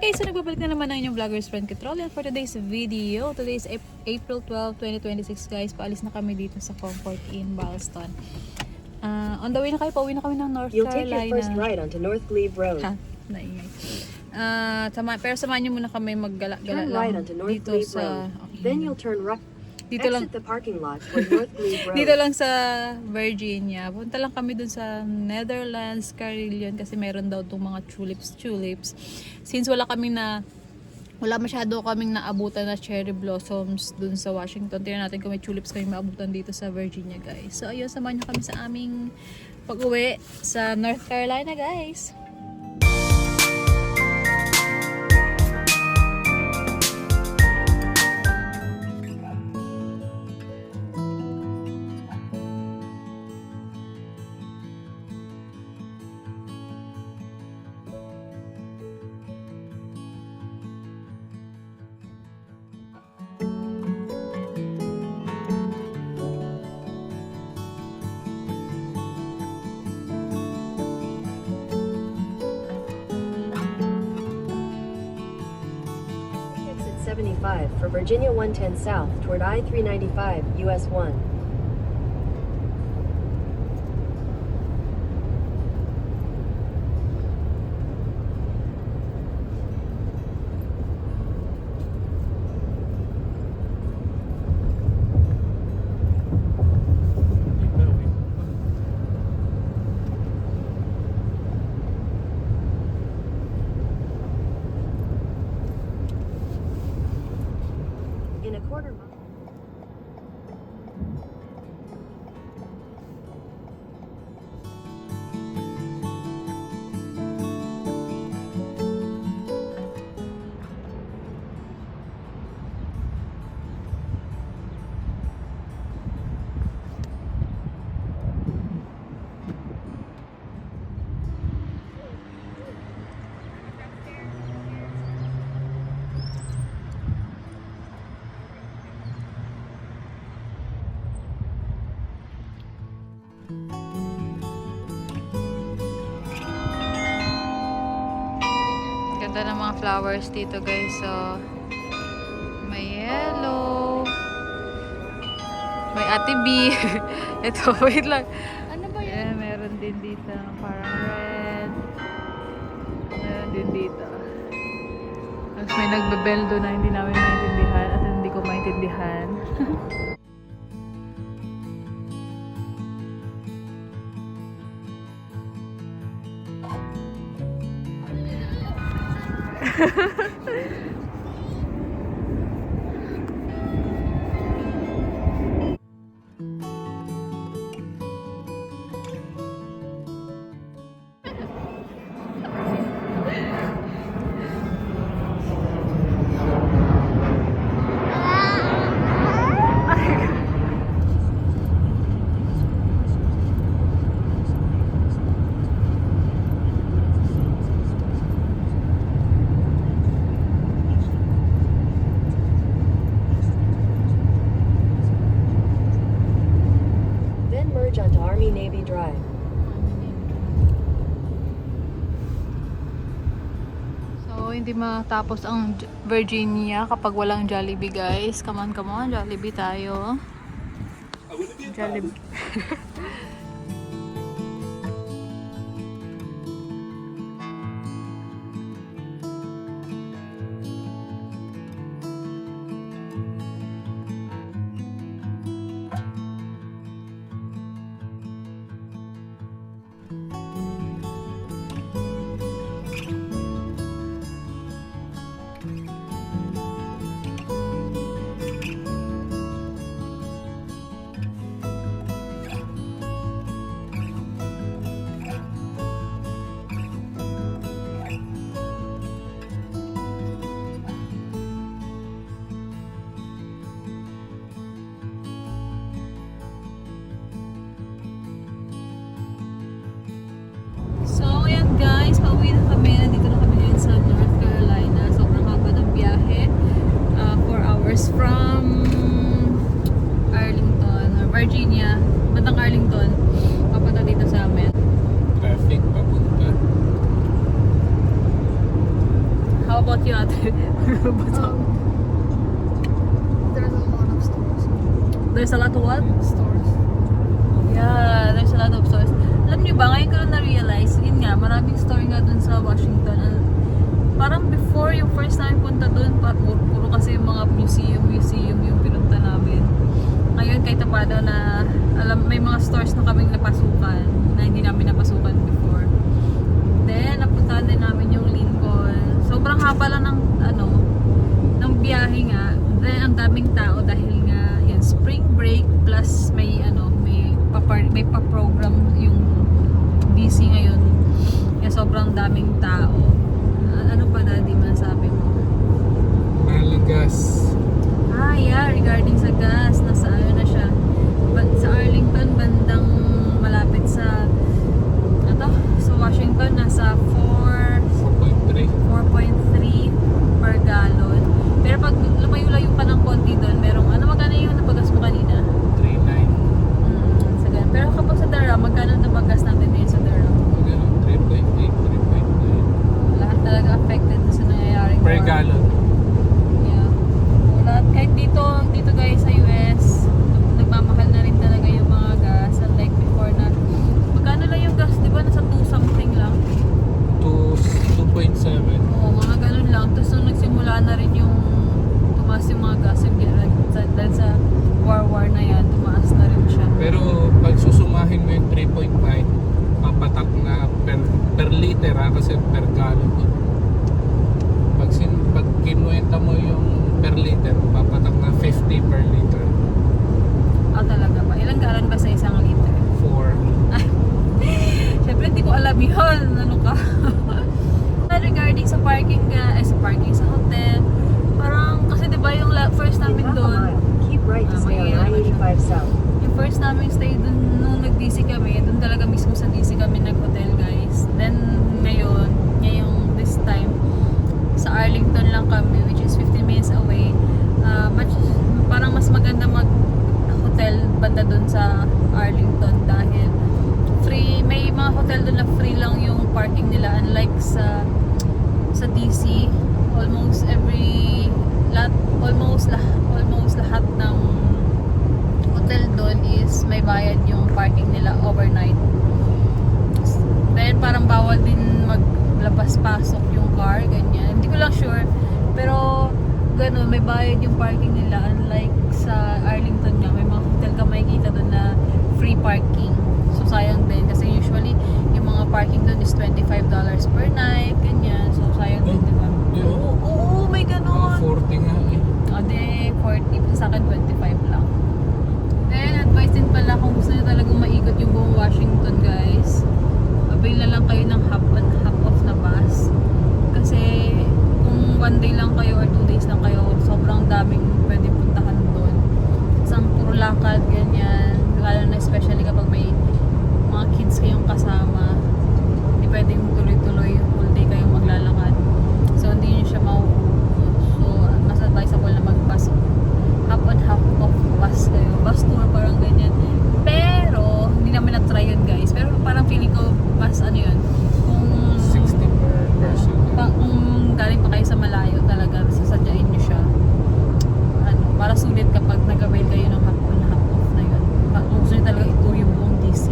guys, so nagbabalik na naman ang inyong vlogger's friend Katrol. And for today's video, today is April 12, 2026 guys. Paalis na kami dito sa Comfort Inn, Ballston. On the way na kayo, pauwi na kami ng North You'll Carolina. take your first ride onto North Glebe Road. Ha, naingay. Pero samahan nyo muna kami maggala-gala Turn lang right onto North dito Glebe sa... Road. Then you'll turn right. Dito lang, Exit the parking lot for North Glebe Road. dito lang sa Virginia. Punta lang kami dun sa Netherlands, Carillon kasi meron daw itong mga tulips. Since wala masyado kaming naabutan na cherry blossoms dun sa Washington. Tingnan natin kung may tulips kami maabutan dito sa Virginia guys. So ayun, samahan nyo kami sa aming pag-uwi sa North Carolina guys. Exit 75 for Virginia 110 South toward I-395 US 1. In a quarter mile. Ganda ng mga flowers dito guys. So, may yellow. May Ate B. Ito, wait lang. Ano ba yun? Meron din dito. Parang red. Meron din dito. Tapos may nagbebel doon na hindi namin maintindihan at hindi ko maintindihan. Then merge onto Army Navy Drive. So, hindi matapos ang Virginia kapag walang Jollibee guys. Come on, Jollibee tayo. Jollibee. How about you, ate? There's a lot of stores. There's a lot of what? Stores. Yeah, there's a lot of stores. Alam niyo ba, ngayon ko lang na-realize, yun nga, maraming store nga dun sa Washington. Parang before, yung first time punta dun, puro kasi yung mga museum yung pinunta namin. Ngayon, kahit paano na, may mga stores na kaming napasukan, na hindi namin napasukan before. Then, napuntahan din namin yung Lincoln. Sobrang haba lang ng biyahe nga. Then, ang daming tao dahil nga, yan, spring break plus may pa-program yung DC ngayon. Kaya sobrang daming tao. Ano pa daddy masabi mo? Mahal ng gas. Yeah, regarding sa gas, nasa ano na siya. Sa Arlington, bandang malapit sa sa Washington, nasa 4.3. 4.3 per gallon. Pero pag lumayo-layo ka ng konti doon, merong magkano yung napagas mo kanina? 3.9. Sa ganun. Pero kapag sa Durham, magkano napagas natin ngayon sa Durham? Ganun, 3.8, 3.9. Lahat talaga affected sa nangyayaring Per war. gallon. Yeah. Lahat, kahit dito guys sa US, nagmamahal na rin talaga yung mga gas. Unlike before na, magkano lang yung gas, di ba? Nasa 2 something lang. 2.7. Oo, mga ganun lang. Tapos nung nagsimula na rin yung tumaas yung mga gas, dahil sa war na yan, tumaas na rin siya. Pero pag susumahin mo yung 3.9, papatak na per liter kasi per gallon yun. Pag kinuwenta mo yung per liter, papatak na 50 per liter. Talaga ba? Ilang gallon ba sa isang liter? 4. Siyempre hindi ko alam yun. Ano ka? Regarding sa parking sa hotel, parang kasi diba yung first In namin half a doon, mile, keep right to stay on mahirap na I-85 South. yung first namin stay doon nung nag-DC kami, doon talaga mismo sa DC kami nag-hotel guys. Then ngayong this time, sa Arlington lang kami, which is 15 minutes away. Parang mas maganda mag-hotel banda doon sa Arlington dahil may mga hotel doon na free lang yung parking nila, unlike sa DC. Almost lahat ng hotel doon is may bayad yung parking nila overnight. Then parang bawal din maglabas-pasok yung car, ganyan. Hindi ko lang sure, pero ganun, may bayad yung parking nila, unlike sa Arlington nga, may mga hotel ka makikita doon na free parking. So sayang din kasi usually yung mga parking doon is $25 per night, ganyan. So sayang din, di ba? Oo, may ganun. 40 nga eh. De 40, sa akin 25 lang. Then advice din pala kung gusto niyo talagang maikot yung buong Washington guys, avail na lang kayo ng half on half off na bus. Kasi kung 1 day lang kayo or 2 days lang kayo, sobrang daming pwedeng puntahan doon. Isang puro lakad, ganyan. Lalo na especially kapag may mga kids kayong kasama, hindi pwedeng tuloy-tuloy whole day kayong maglalakad. So hindi nyo siya so mas advisable na mag-bus, half on half off bus kayo, bus tour, parang ganyan. Pero hindi namin na-try yun guys, pero parang feeling ko mas yun, kung 60 per person. kung galing pa kayo sa malayo talaga, sasadyain nyo siya, para sulit kapag nag-avail kayo ng half on half off na yun. Kung gusto nyo talaga i-tour yung buong DC.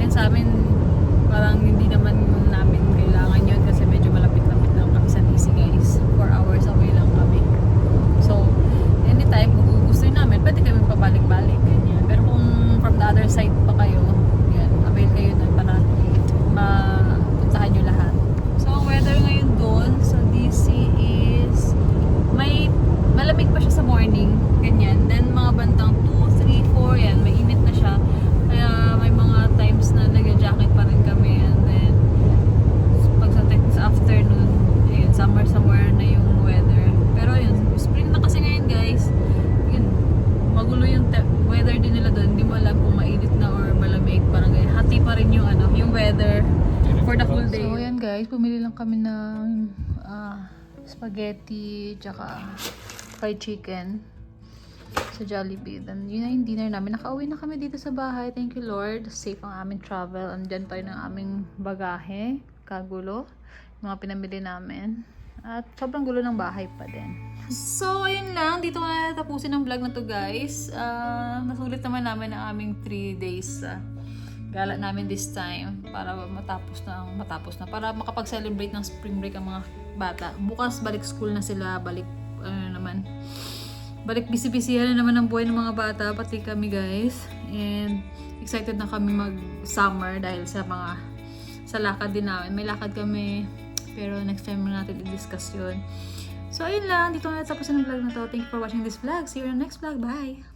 And sa amin parang hindi naman namin kailangan yun kasi medyo malapit-lapit lang kami sa DC guys, 4 hours away lang kami. So anytime kung gusto namin, pwede kami pabalik-balik, ganyan. Pero kung from the other side pa kayo, yan, avail kayo nun para mapuntahan nyo lahat. So ang weather ngayon doon sa DC is malamig pa siya sa morning, ganyan. Then mga bandang 2, 3, 4, yan, mainit na siya. Kaya may mga times na nag-jacket pa rin kami. And then pag sa afternoon, ayun, somewhere na yung weather. Pero yun, spring na kasi ngayon guys. Yun, magulo yung weather din nila doon. Hindi mo alam kung mainit na or malamig. Parang ganyan. Hati pa rin yung yung weather for the whole day. So yan guys, pumili lang kami ng spaghetti tsaka fried chicken sa Jollibee. Then yun na yung dinner namin. Nakauwi na kami dito sa bahay. Thank you Lord. Safe ang aming travel. Andyan tayo ng aming bagahe. Kagulo. Mga pinamili namin. At sobrang gulo ng bahay pa din. So, ayun lang. Dito ko na tapusin ang vlog na to guys. Nasulit naman namin ang aming 3 days gala namin this time para matapos na para makapag-celebrate ng spring break ang mga bata. Bukas balik school na sila, balik busy-busyhan na naman ang buhay ng mga bata, pati kami guys. And excited na kami mag-summer dahil sa lakad din namin. May lakad kami, pero next time na natin i-discuss yun. So ayun lang, dito na tapos ang vlog na to. Thank you for watching this vlog. See you in the next vlog. Bye!